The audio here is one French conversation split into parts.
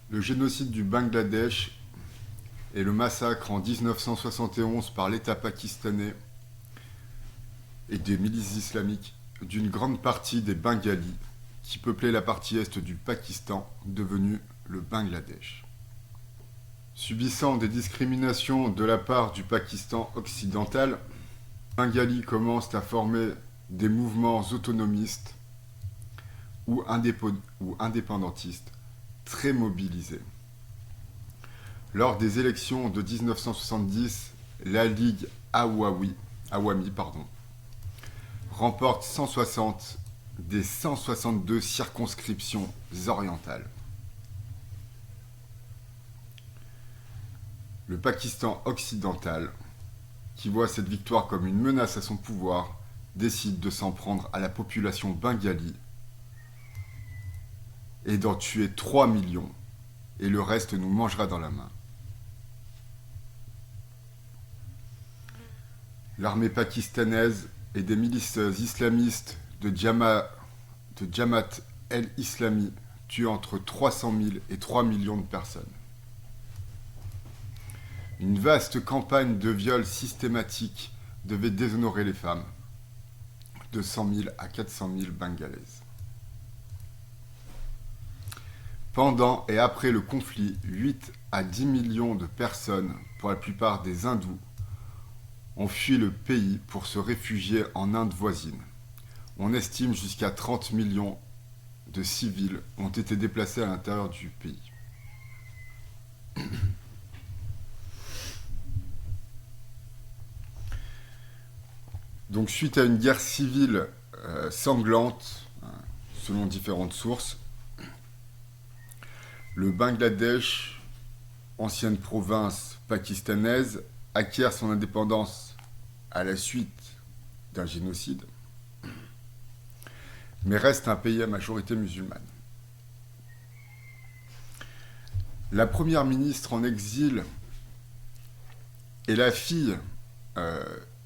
Le génocide du Bangladesh et le massacre en 1971 par l'État pakistanais et des milices islamiques d'une grande partie des Bengalis qui peuplaient la partie est du Pakistan, devenu le Bangladesh. Subissant des discriminations de la part du Pakistan occidental, les Bengalis commencent à former des mouvements autonomistes ou indépendantistes très mobilisés. Lors des élections de 1970, la Ligue Awami remporte 160 des 162 circonscriptions orientales. Le Pakistan occidental, qui voit cette victoire comme une menace à son pouvoir, décide de s'en prendre à la population bengali et d'en tuer 3 millions, et le reste nous mangera dans la main. L'armée pakistanaise et des milices islamistes de Jamaat el-Islami tuent entre 300 000 et 3 millions de personnes. Une vaste campagne de viols systématiques devait déshonorer les femmes, de 100 000 à 400 000 Bengalaises. Pendant et après le conflit, 8 à 10 millions de personnes, pour la plupart des hindous, ont fui le pays pour se réfugier en Inde voisine. On estime jusqu'à 30 millions de civils ont été déplacés à l'intérieur du pays. Donc, suite à une guerre civile sanglante, selon différentes sources, le Bangladesh, ancienne province pakistanaise, acquiert son indépendance à la suite d'un génocide, mais reste un pays à majorité musulmane. La première ministre en exil est la fille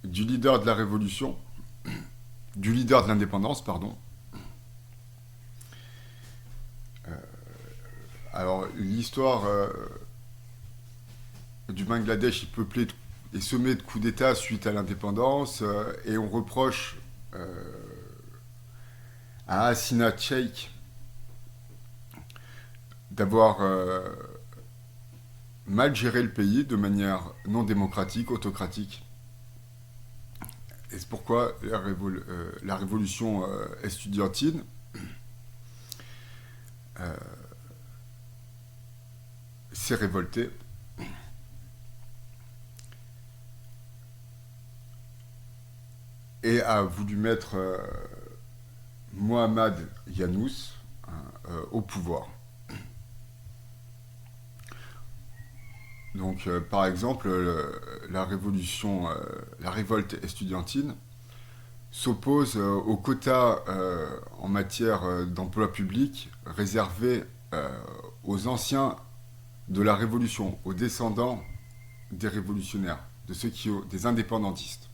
du leader de la révolution, du leader de l'indépendance, pardon. Alors, l'histoire du Bangladesh est peuplée et semée de coups d'État suite à l'indépendance, et on reproche à Hasina Sheikh d'avoir mal géré le pays de manière non démocratique, autocratique. Et c'est pourquoi la révolution estudiantine s'est révoltée. Et a voulu mettre Mohammad Yunus au pouvoir. Donc, par exemple, la révolte estudiantine s'oppose aux quotas en matière d'emploi public réservés aux anciens de la Révolution, aux descendants des révolutionnaires, de ceux des indépendantistes.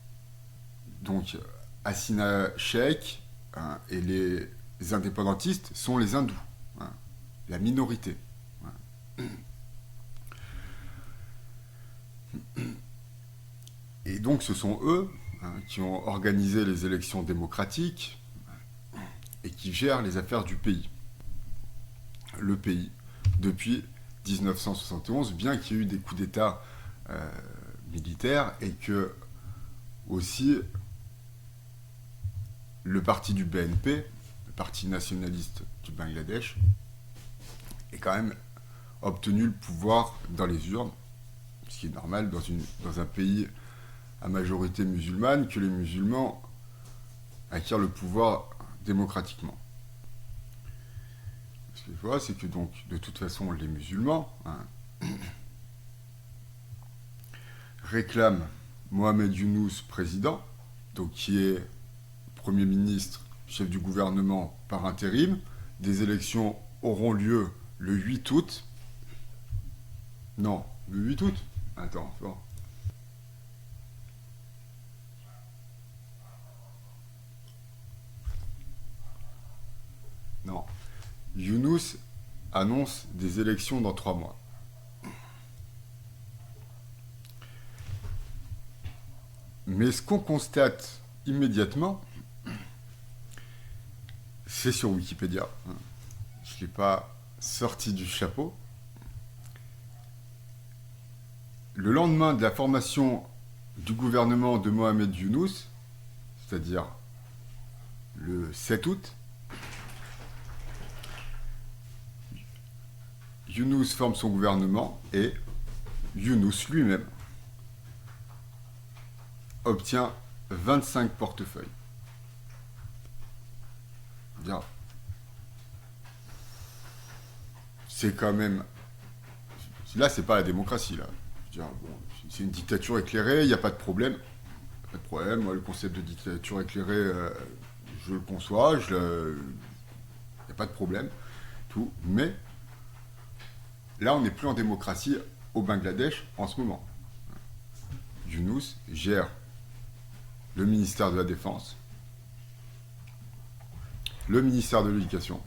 Donc, Hasina Sheikh et les indépendantistes sont les hindous, la minorité. Et donc, ce sont eux qui ont organisé les élections démocratiques et qui gèrent les affaires du pays. Le pays, depuis 1971, bien qu'il y ait eu des coups d'État militaires et que aussi le parti du BNP, le parti nationaliste du Bangladesh, ait quand même obtenu le pouvoir dans les urnes, ce qui est normal dans un pays à majorité musulmane, que les musulmans acquièrent le pouvoir démocratiquement. Ce qu'il faut voir, c'est que donc, de toute façon, les musulmans réclament Mohamed Yunus président, donc qui est Premier ministre, chef du gouvernement par intérim. Des élections auront lieu le 8 août. Non, le 8 août. Attends, bon. Non. Yunus annonce des élections dans 3 mois. Mais ce qu'on constate immédiatement, c'est sur Wikipédia. Je ne l'ai pas sorti du chapeau. Le lendemain de la formation du gouvernement de Mohamed Younous, c'est-à-dire le 7 août, Younous forme son gouvernement et Younous lui-même obtient 25 portefeuilles. Bien. C'est quand même... Là, c'est pas la démocratie, là. Bon, c'est une dictature éclairée, il n'y a pas de problème. Pas de problème, moi, le concept de dictature éclairée, je le conçois, il n'y a pas de problème, tout. Mais là, on n'est plus en démocratie au Bangladesh en ce moment. Younous gère le ministère de la Défense, le ministère de l'Éducation,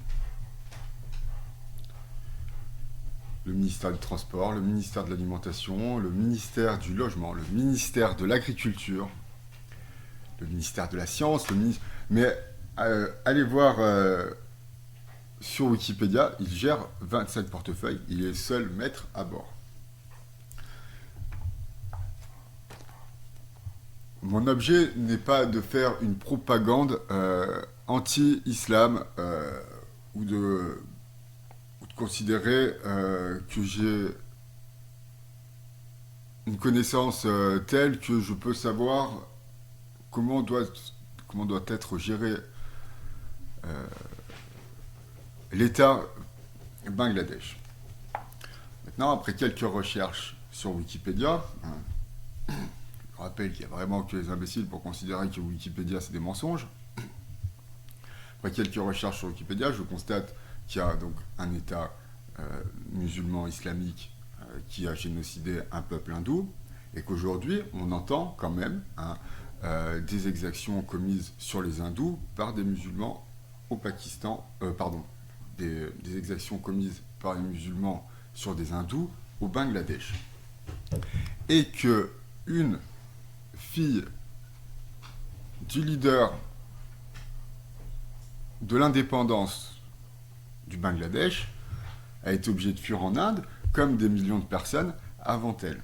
le ministère du Transport, le ministère de l'Alimentation, le ministère du Logement, le ministère de l'Agriculture, le ministère de la Science, Mais allez voir sur Wikipédia, il gère 27 portefeuilles, il est seul maître à bord. Mon objet n'est pas de faire une propagande anti-islam ou de considérer que j'ai une connaissance telle que je peux savoir comment doit être géré l'État Bangladesh. Maintenant, après quelques recherches sur Wikipédia, je rappelle qu'il y a vraiment que les imbéciles pour considérer que Wikipédia c'est des mensonges. Après quelques recherches sur Wikipédia, je constate qu'il y a donc un État musulman islamique qui a génocidé un peuple hindou et qu'aujourd'hui on entend quand même des exactions commises sur les hindous par des musulmans au Pakistan, des exactions commises par les musulmans sur des hindous au Bangladesh. Et que une fille du leader de l'indépendance du Bangladesh a été obligée de fuir en Inde, comme des millions de personnes avant elle.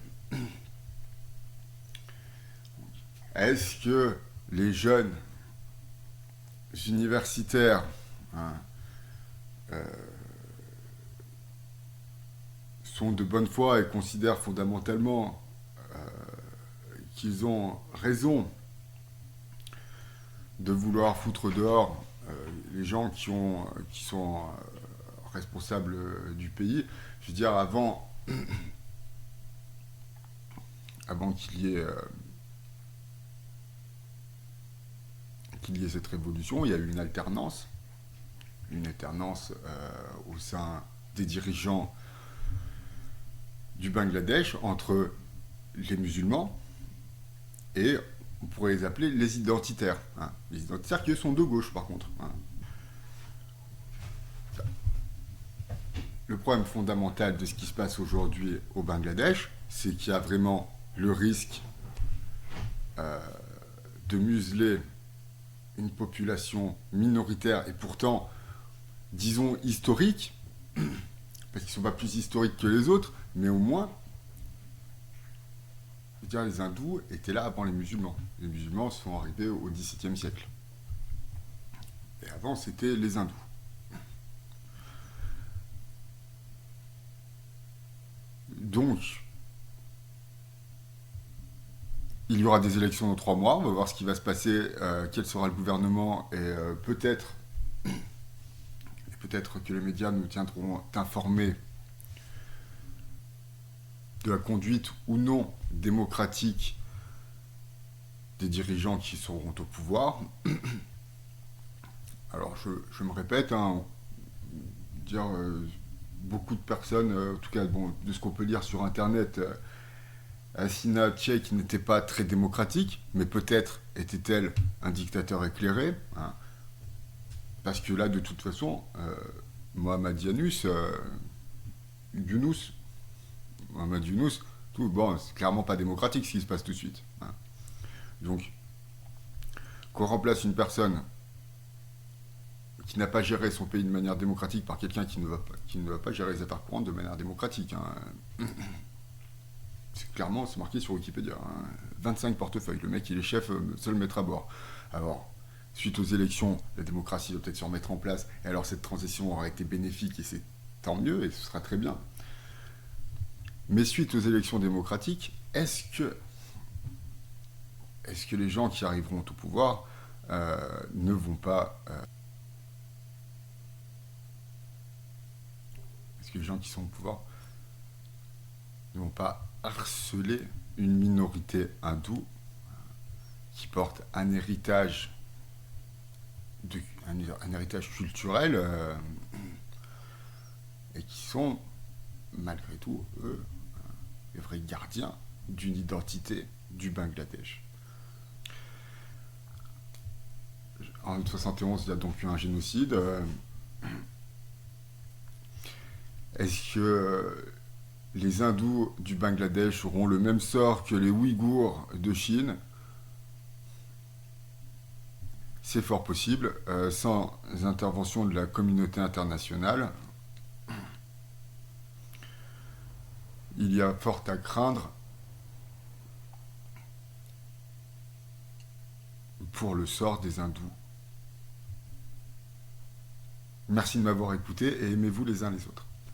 Est-ce que les jeunes universitaires sont de bonne foi et considèrent fondamentalement qu'ils ont raison de vouloir foutre dehors les gens qui sont responsables du pays? Je veux dire, avant qu'il y ait cette révolution, il y a eu une alternance au sein des dirigeants du Bangladesh entre les musulmans et on pourrait les appeler les identitaires. Les identitaires qui eux sont de gauche par contre. Le problème fondamental de ce qui se passe aujourd'hui au Bangladesh, c'est qu'il y a vraiment le risque de museler une population minoritaire et pourtant, disons, historique, parce qu'ils ne sont pas plus historiques que les autres, mais au moins, je veux dire, les hindous étaient là avant les musulmans. Les musulmans sont arrivés au XVIIe siècle. Et avant, c'était les hindous. Donc, il y aura des élections dans 3 mois, on va voir ce qui va se passer, quel sera le gouvernement, et peut-être que les médias nous tiendront informés de la conduite ou non démocratique des dirigeants qui seront au pouvoir. Alors, je me répète, beaucoup de personnes, en tout cas, de ce qu'on peut lire sur Internet, Hasina Tchek n'était pas très démocratique, mais peut-être était-elle un dictateur éclairé, parce que là, de toute façon, Mohamed Younous, Mohamed Younous, tout, bon, c'est clairement pas démocratique ce qui se passe tout de suite. Hein. Donc, qu'on remplace une personne qui n'a pas géré son pays de manière démocratique par quelqu'un qui ne va pas gérer les affaires courantes de manière démocratique. Hein. C'est marqué sur Wikipédia. Hein. 25 portefeuilles. Le mec, il est chef, seul maître à bord. Alors, suite aux élections, la démocratie doit peut-être se remettre en place. Et alors, cette transition aura été bénéfique et c'est tant mieux et ce sera très bien. Mais suite aux élections démocratiques, est-ce que les gens qui arriveront au pouvoir ne vont pas... est-ce que les gens qui sont au pouvoir ne vont pas harceler une minorité hindoue qui porte un héritage culturel et qui sont, malgré tout, eux, les vrais gardiens d'une identité du Bangladesh. En 1971, il y a donc eu un génocide. Est-ce que les hindous du Bangladesh auront le même sort que les Ouïghours de Chine? C'est fort possible, sans intervention de la communauté internationale. Il y a fort à craindre pour le sort des hindous. Merci de m'avoir écouté et aimez-vous les uns les autres.